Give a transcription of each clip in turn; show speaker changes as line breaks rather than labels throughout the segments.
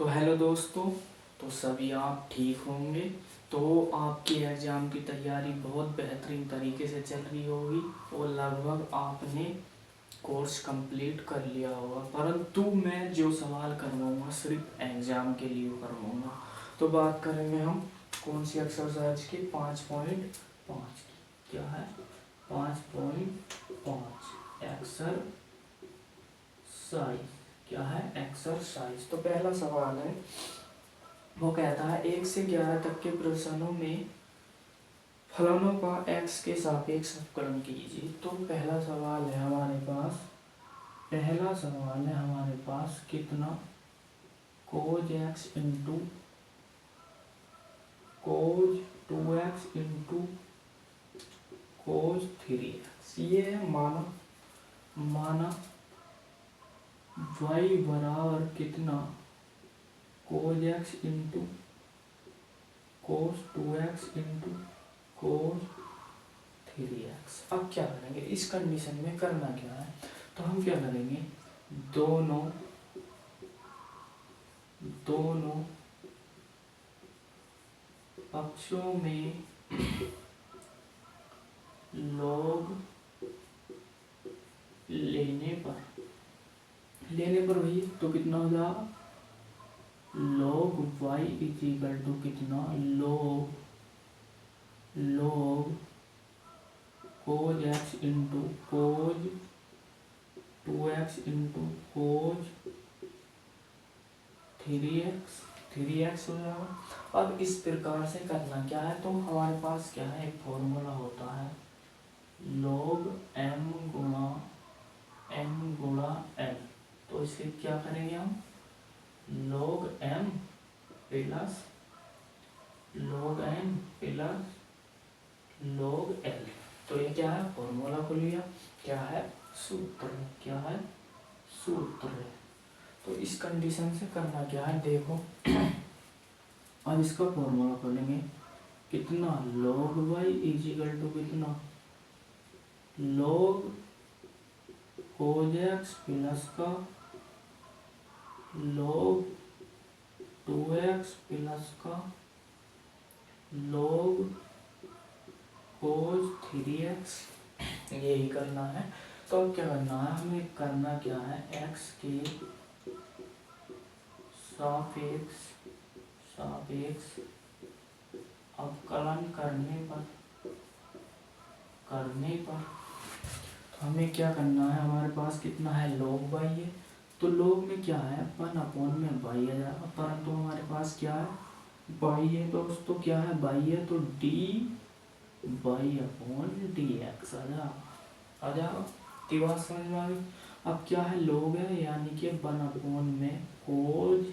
तो हेलो दोस्तों, तो सभी आप ठीक होंगे। तो आपकी एग्ज़ाम की तैयारी बहुत बेहतरीन तरीके से चल रही होगी और लगभग आपने कोर्स कंप्लीट कर लिया होगा, परंतु मैं जो सवाल करवाऊँगा सिर्फ एग्ज़ाम के लिए करवाऊँगा। तो बात करेंगे हम कौन सी एक्सरसाइज की 5.5 की। क्या है 5.5 एक्सरसाइज। क्या है एक्सरसाइज। तो पहला सवाल है, वो कहता है 1 से 11 तक के प्रश्नों में फलनों का x के सापेक्ष अवकलन कीजिए। तो पहला सवाल है हमारे पास कितना cos x into cos 2x into cos 3x। ये है माना y बराबर कितना cos x into cos 2x into cos 3x। अब क्या करेंगे इस कंडीशन में, करना क्या है, तो हम क्या करेंगे, दोनों पक्षों में log लेने पर वही तो कितना हो जाएगा, log y इक्वल टू कितना log cos x into cos 2x into cos 3x हो जाएगा। अब इस प्रकार से करना क्या है, तो हमारे पास क्या है, एक फॉर्मूला होता है log m गुणा n गुणा l। तो इसे क्या करेंगे हम, log m plus log n plus log l। तो ये क्या है, फॉर्मूला को लिया, क्या है सूत्र है। तो इस कंडीशन से करना क्या है, देखो अब इसका फॉर्मूला खोलेंगे, कितना log y इक्वल टू कितना log cos x प्लस का log 2x प्लस का log cos 3x। यही करना है। तो अब क्या करना है, हमें करना क्या है, x के सापेक्ष अवकलन करने पर हमें क्या करना है, हमारे पास कितना है log y है, तो log में क्या है 1 अपॉन में y आ जाएगा, परंतु हमारे पास क्या है y है, तो दोस्तों क्या है y है, तो dy अपॉन dx आ जाएगा। बात समझ में आ गई। अब क्या है log है, यानी कि 1 अपॉन में cos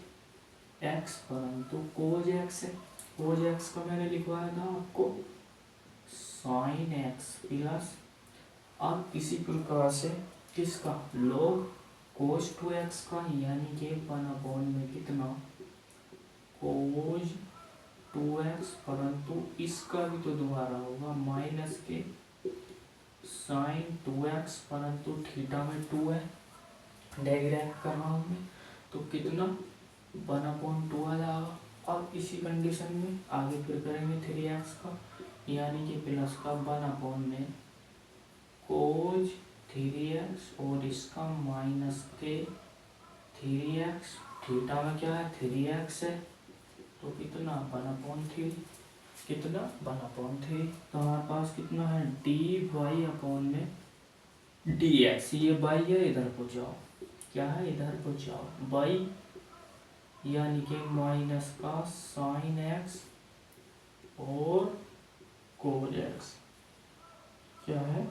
x, परंतु cos x है, cos x का मैंने लिखवाया था आपको sin x प्लस, अब इसी प्रकार से किसका log cos 2x का, यानी कि 1 अपॉन में कितना cos 2x, परंतु इसका भी तो दोबारा होगा माइनस के sin 2x, परंतु थीटा में 2 है, डायग्राम करना हमें, तो कितना 1/2 आ जाएगा। अब इसी कंडीशन में आगे फिर करेंगे 3x का, यानी कि प्लस का 1 अपॉन में cos 3x और इसका माइनस के 3x, थीटा में क्या है 3x है, तो कितना 1/3, कितना 1/3। तो हमारे पास कितना है dy अपॉन में dx, ये y है, इधर को जाओ, क्या है इधर को जाओ y, यानी कि माइनस का sin x और cos x, क्या है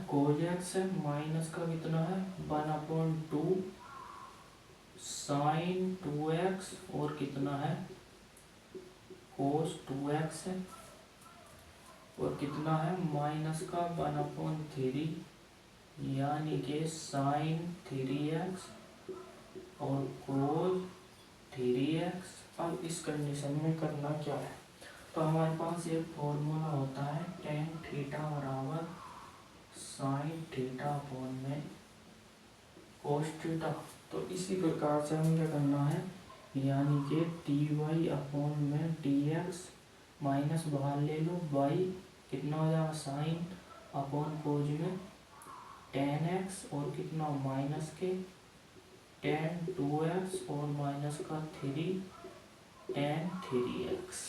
cos x है, माइनस का कितना है 1/2 sin 2x और कितना है cos 2x है, और कितना है माइनस का 1/3, यानी कि sin 3x और cos 3x। अब इस कंडीशन में करना क्या है, तो हमारे पास एक फॉर्मूला होता है tan थीटा बराबर sin थीटा अपॉन में cos थीटा। तो इसी प्रकार से हमें क्या करना है, यानी कि डी वाई अपॉन में डी एक्स माइनस बाहर ले लो वाई कितना हो जाएगा साइन अपॉन कोज में टेन एक्स और कितना माइनस के टेन टू एक्स और माइनस का थ्री टेन थ्री एक्स।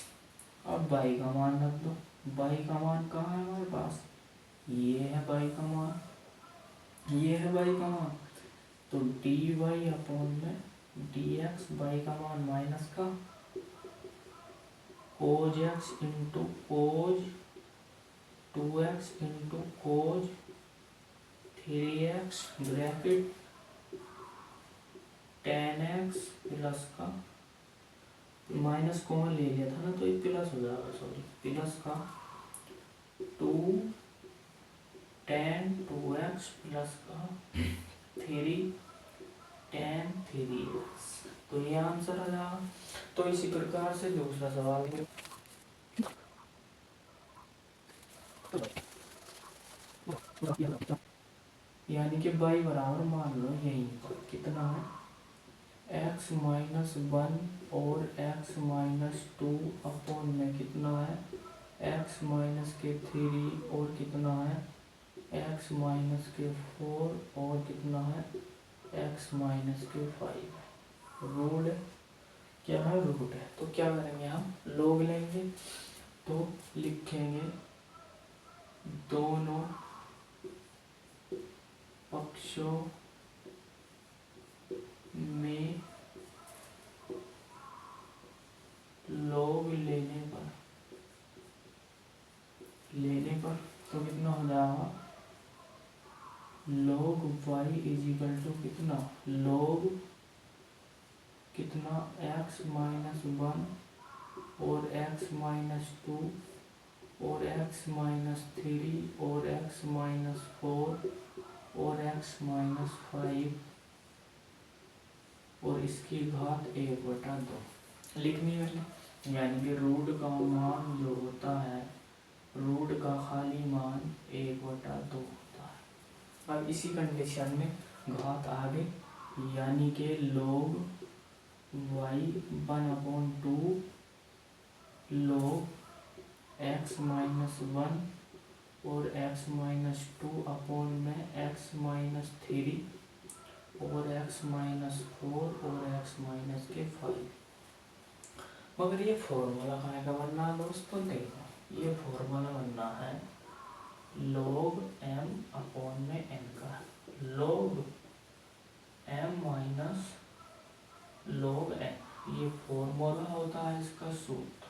अब बाई का मान रख दो, बाई का मान कहाँ है हमारे पास, ये है बाई का मान, ये है बाई का मान। तो डी वाई अपॉन में डी एक्स बाई का मान माइनस का cos X into cos two X into cos three X bracket tan X plus का माइनस कॉमन ले लिया था ना तो ये प्लस हो जाएगा, सॉरी प्लस का two tan two X plus का थ्री टेन थ्री एक्स। तो ये आंसर आ जाएगा। तो इसी प्रकार से दूसरा सवाल है, यानी कि y बराबर मान लो यहीं पर कितना है x माइनस वन और x माइनस टू अपॉन में कितना है x माइनस के थ्री और कितना है x माइनस के फोर और कितना है x माइनस के फाइव। रूट क्या है, रूट है। तो क्या करेंगे हम लोग लेंगे तो लिखेंगे दोनों पक्षों में लोग लेने पर तो कितना हो जाएगा log y इजिकल टू कितना log कितना x माइनस वन और x माइनस टू और x माइनस थ्री और x माइनस फोर और x माइनस फाइव और इसकी घात एक बटा दो लिखनी है। यानी कि रूट का मान जो होता है, रूट का खाली मान एक बटा दो होता है। अब इसी कंडीशन में घात आगे, यानी कि log y one upon to log x minus one और x माइनस टू अपॉन में x माइनस थ्री और x माइनस फोर और x माइनस के फाइव। मगर ये फॉर्मूला कहाँ का बनना है दोस्तों, देखो ये फॉर्मूला बनना है log m अपॉन में n का, log m minus log n, ये फॉर्मूला होता है इसका सूत्र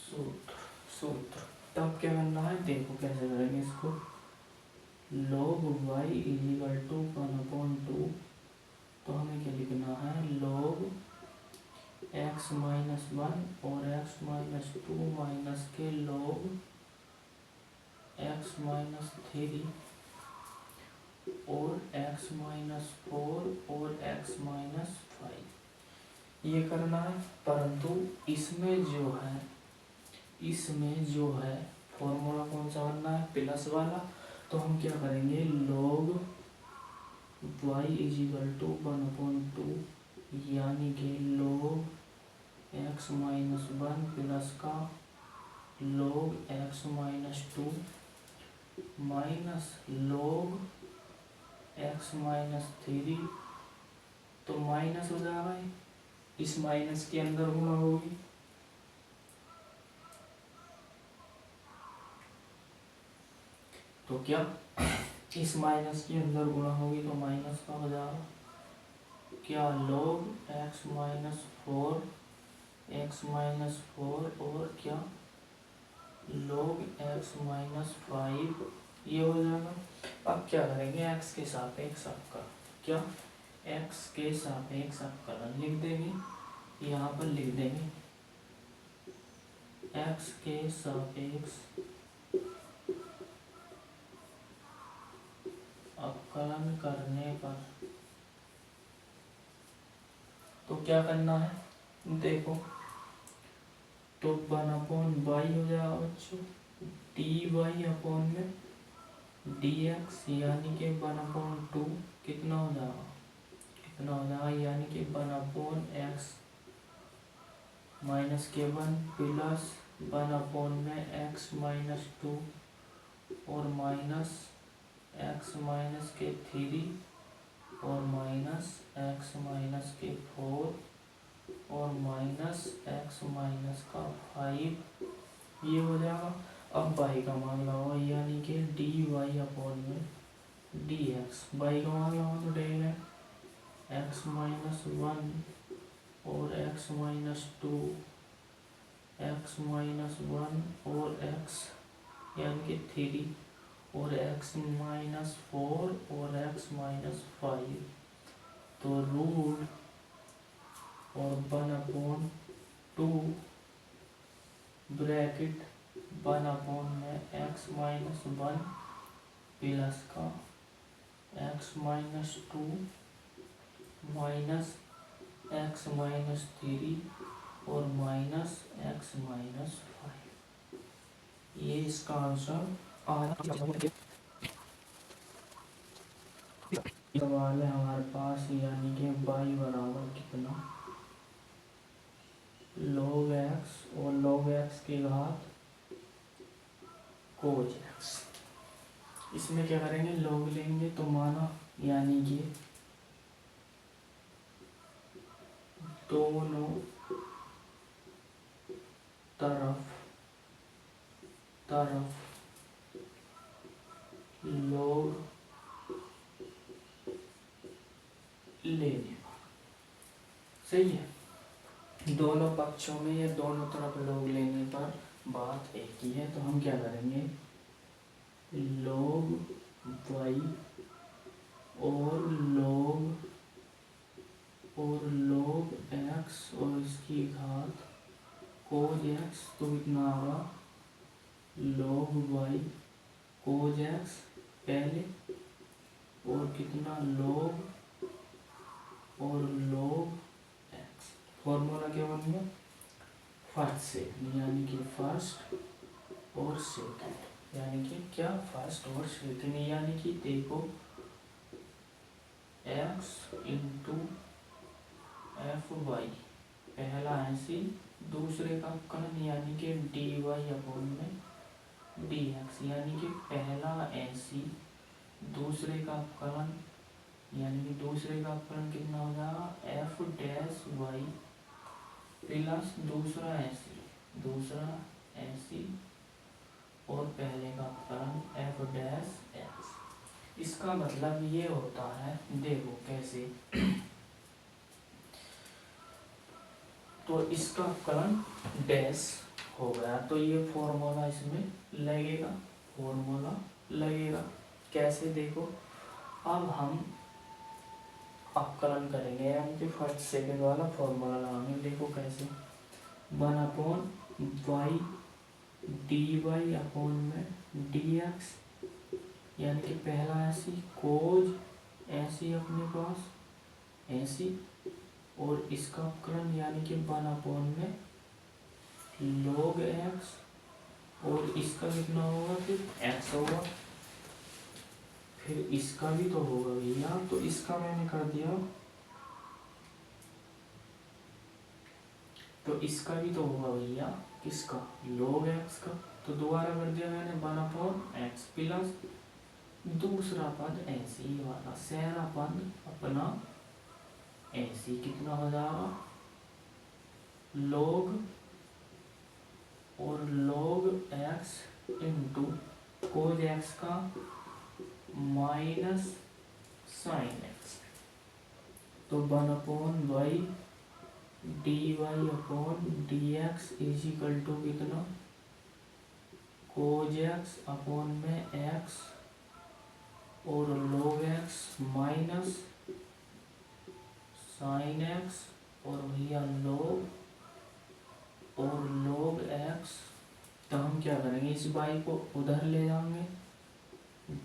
सूत्र सूत्र। तब क्या करना है, देखो कैसे करेंगे इसको, log y is equal to one upon two, तो हमें क्या लिखना है log x माइनस वन और x माइनस टू माइनस के log x माइनस थ्री और x माइनस फोर और x माइनस फाइव, ये करना है। परंतु इसमें जो है फॉर्मूला कौन सा बनना है, प्लस वाला। तो हम क्या करेंगे log y is equal to one upon two, यानी कि log x minus one plus का log x minus two minus log x minus three, तो माइनस हो जाएगा, इस माइनस के अंदर गुणा होगी, तो क्या इस माइनस के अंदर गुणा होगी तो माइनस का हो जाएगा क्या log x minus four x minus four और क्या log x माइनस फाइव, ये हो जाएगा। अब क्या करेंगे x के सापेक्ष अवकलन, क्या x के सापेक्ष अवकलन लिख देंगे, यहाँ पर लिख देंगे x के सापेक्ष अवकलन करने पर तो क्या करना है, देखो तो वन अपॉन वाई हो जाएगा बच्चों डी वाई अपॉन में डी एक्स यानी कि 1/2 कितना हो जाएगा, यानी कि 1/x माइनस के 1 प्लस 1/x-2 और माइनस x-3 और माइनस x-4 और माइनस x-5 ये हो जाएगा। अब y का मान लगाओ यानी कि dy अपॉन में dx, y का मान लगाओ तो डायरेक्ट x-1 और x-2 x-1 और x यानी कि 3 और x-4 और x-5 तो रूट और 1/2 ब्रैकेट 1/x-1 प्लस का x-2 माइनस x-3 और माइनस x-5 ये इसका आंसर सवाल है हमारे पास यानी कि y बराबर कितना log x और log x की घात cos x। इसमें क्या करेंगे, log लेंगे तो माना यानी कि दोनों तरफ log लेने पर, सही है। दोनों पक्षों में या दोनों तरफ log लेने पर बात एक ही है। तो हम क्या करेंगे, log y और log x और इसकी घात cos x तो कितना होगा log y cos x पहले और कितना log x। फॉर्मूला क्या बन गया, फर्स्ट से यानी कि फर्स्ट और सेकंड, यानी कि क्या फर्स्ट और सेकंड, यानी कि देखो x इंटू एफ वाई पहला ऐसी दूसरे का अवकलन यानी कि dy अपॉन में dx, यानी कि पहला ऐसी दूसरे का अवकलन यानी कि दूसरे का अवकलन कितना हो जाएगा एफ डैश वाई प्लस दूसरा ऐसी और पहले का अवकलन एफ डैश एक्स। इसका मतलब ये होता है, देखो कैसे, तो इसका अवकलन डैश हो गया तो ये फॉर्मूला इसमें लगेगा। कैसे देखो, अब हम अवकलन करेंगे यानी कि फर्स्ट सेकंड वाला फॉर्मूला लगाएंगे। देखो कैसे, 1/y dy अपॉन में dx यानी कि पहला ऐसी कोज ऐसी अपने पास ऐसी और इसका अवकलन यानी कि 1/में log x और इसका कितना होगा फिर x होगा, फिर इसका भी तो होगा भैया, तो इसका मैंने कर दिया, तो इसका भी तो होगा भैया, किसका log x का, तो दोबारा कर दिया मैंने 1/x प्लस दूसरा पद ऐसी वाला सहरा पद अपना ऐसी कितना हो जाएगा log और log x into cos x का माइनस साइन x, तो 1/y dy upon dx is equal to कितना कोज x अपॉन में x और log x minus sine x और भैया log x। तो हम क्या करेंगे, इस y को उधर ले जाएंगे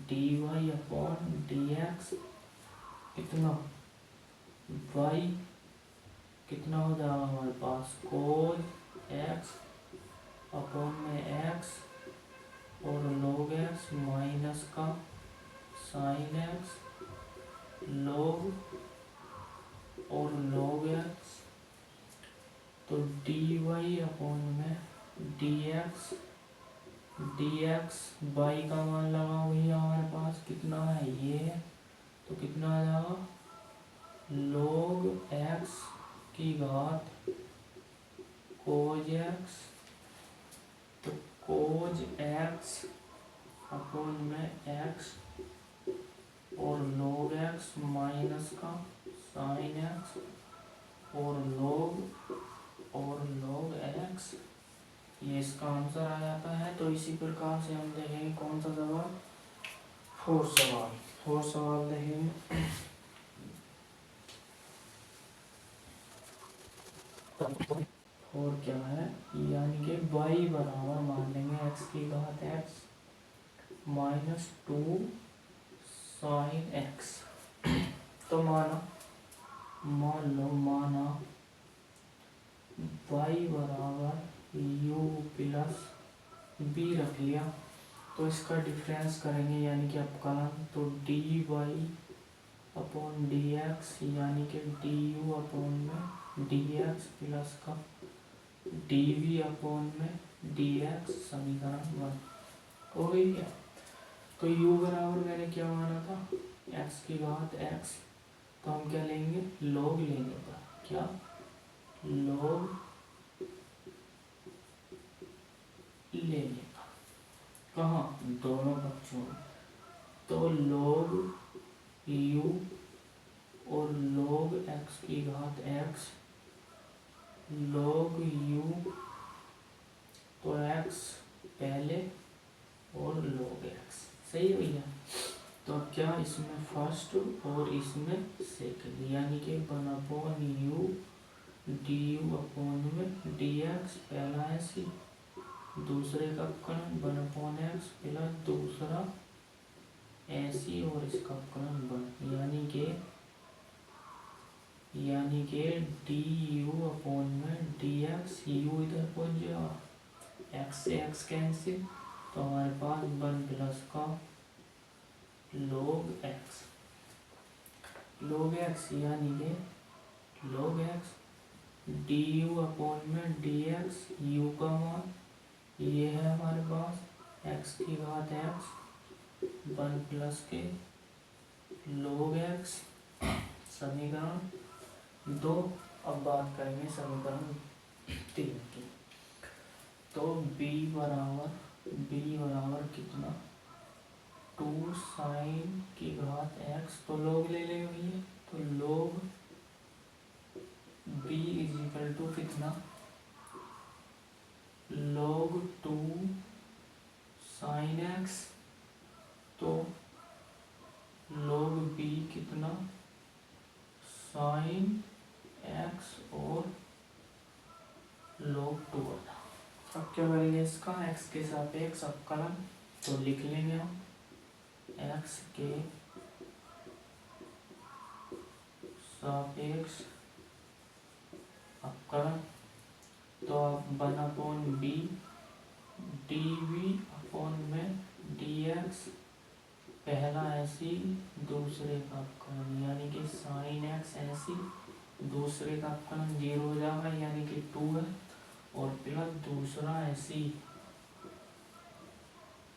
dy अपॉन dx कितना y कितना हो जाएगा हमारे पास कोज x अपॉन में x और log x माइनस का साइन एक्स log और log x, तो dy अपॉन में dx, dx y का मान लगा हुई हमारे पास कितना है ये है, तो कितना आ जाएगा log x की घात cos x, तो cos x अपॉन में x और log x माइनस का sin x और log x, ये इसका आंसर आ जाता है। तो इसी प्रकार से हम देखेंगे कौन सा सवाल, फोर्थ सवाल देखेंगे। और क्या है, यानी कि y बराबर मान लेंगे x की घात x माइनस 2 साइन x, तो माना y बराबर u प्लस b रख लिया, तो इसका डिफरेंस करेंगे यानी कि अपकलन, तो dy अपॉन dx यानी कि du अपॉन में dx प्लस का dv अपॉन में dx, समीकरण 1 हो गई है। तो u बराबर मैंने क्या माना था x की घात x, तो हम क्या लेंगे log लेंगे था, क्या log लेंगे था, कहाँ दोनों पक्षों में, तो log u और log x की घात x, log u तो x पहले और log x, सही भैया। तो अब क्या इसमें फर्स्ट और इसमें सेकंड, यानी कि 1/u du अपॉन में dx, पहला है सी, दूसरे का अपकलन 1/x प्लस दूसरा ऐसी और इसका अपकलन 1, यानी के du अपॉन में dx, u इधर पहुंच जाएगा, x से x कैंसिल, तो हमारे पास 1 प्लस का log x, यानी के log x du अपॉन में dx, u का मान ये है हमारे पास x की घात x 1 प्लस के log x, समीकरण 2। अब बात करेंगे समीकरण 3 की, तो b बराबर कितना 2 साइन की घात x, तो log ले लेंगे भैया, तो log b इजिकल टू कितना log 2 साइन x, तो log b कितना साइन x और log 2 आता। अब क्या करेंगे इसका x के सापेक्ष अवकलन, तो लिख लेंगे हम x के सापेक्ष अवकलन, तो अब 1/b dv अपॉन में dx, पहला ऐसी दूसरे का अपकलन, यानी कि साइन x ऐसी, दूसरे का अपकलन 0 हो जाएगा यानी कि 2 है, और प्लस दूसरा ऐसी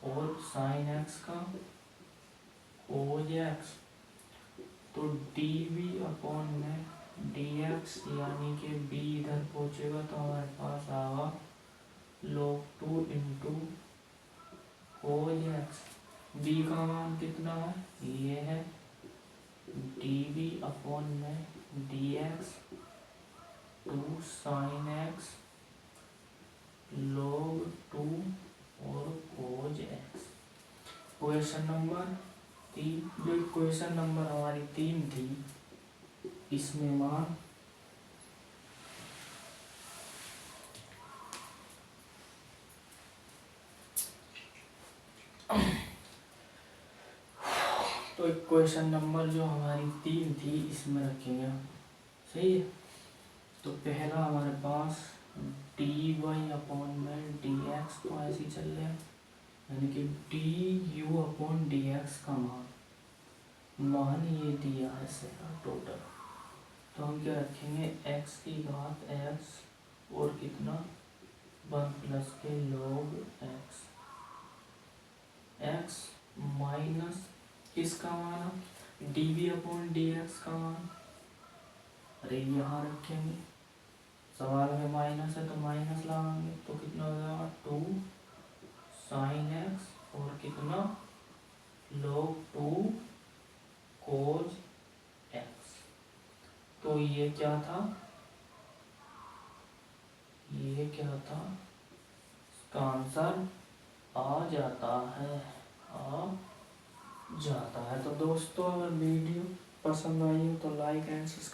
और साइन x का cos x, तो dv अपॉन में dx, यानी कि b इधर पहुंचेगा तो हमारे पास आएगा log 2 into cos x, b का मान कितना है ये है dv अपॉन में dx 2 साइन x log 2 और cos x। क्वेश्चन नंबर 3, जो क्वेश्चन नंबर हमारी 3 थी, इसमें मान तो एक क्वेश्चन नंबर जो हमारी 3 थी इसमें रखेंगे हम, सही है। तो पहला हमारे पास dy अपॉन में dx, तो ऐसे ही चल रहे हैं, यानी कि du अपॉन dx का मान, मान ये दिया है सारा टोटल, तो हम क्या रखेंगे x की घात x और कितना 1 प्लस के log x माइनस किसका मान, dv अपॉन dx का मान, अरे यहाँ रखेंगे, सवाल में माइनस है तो माइनस लगाएंगे तो कितना हो जाएगा 2 sin x और कितना log 2 cos x। तो ये क्या था, इसका आंसर आ जाता है, तो दोस्तों अगर वीडियो पसंद आई हो तो लाइक एंड सब्सक्राइब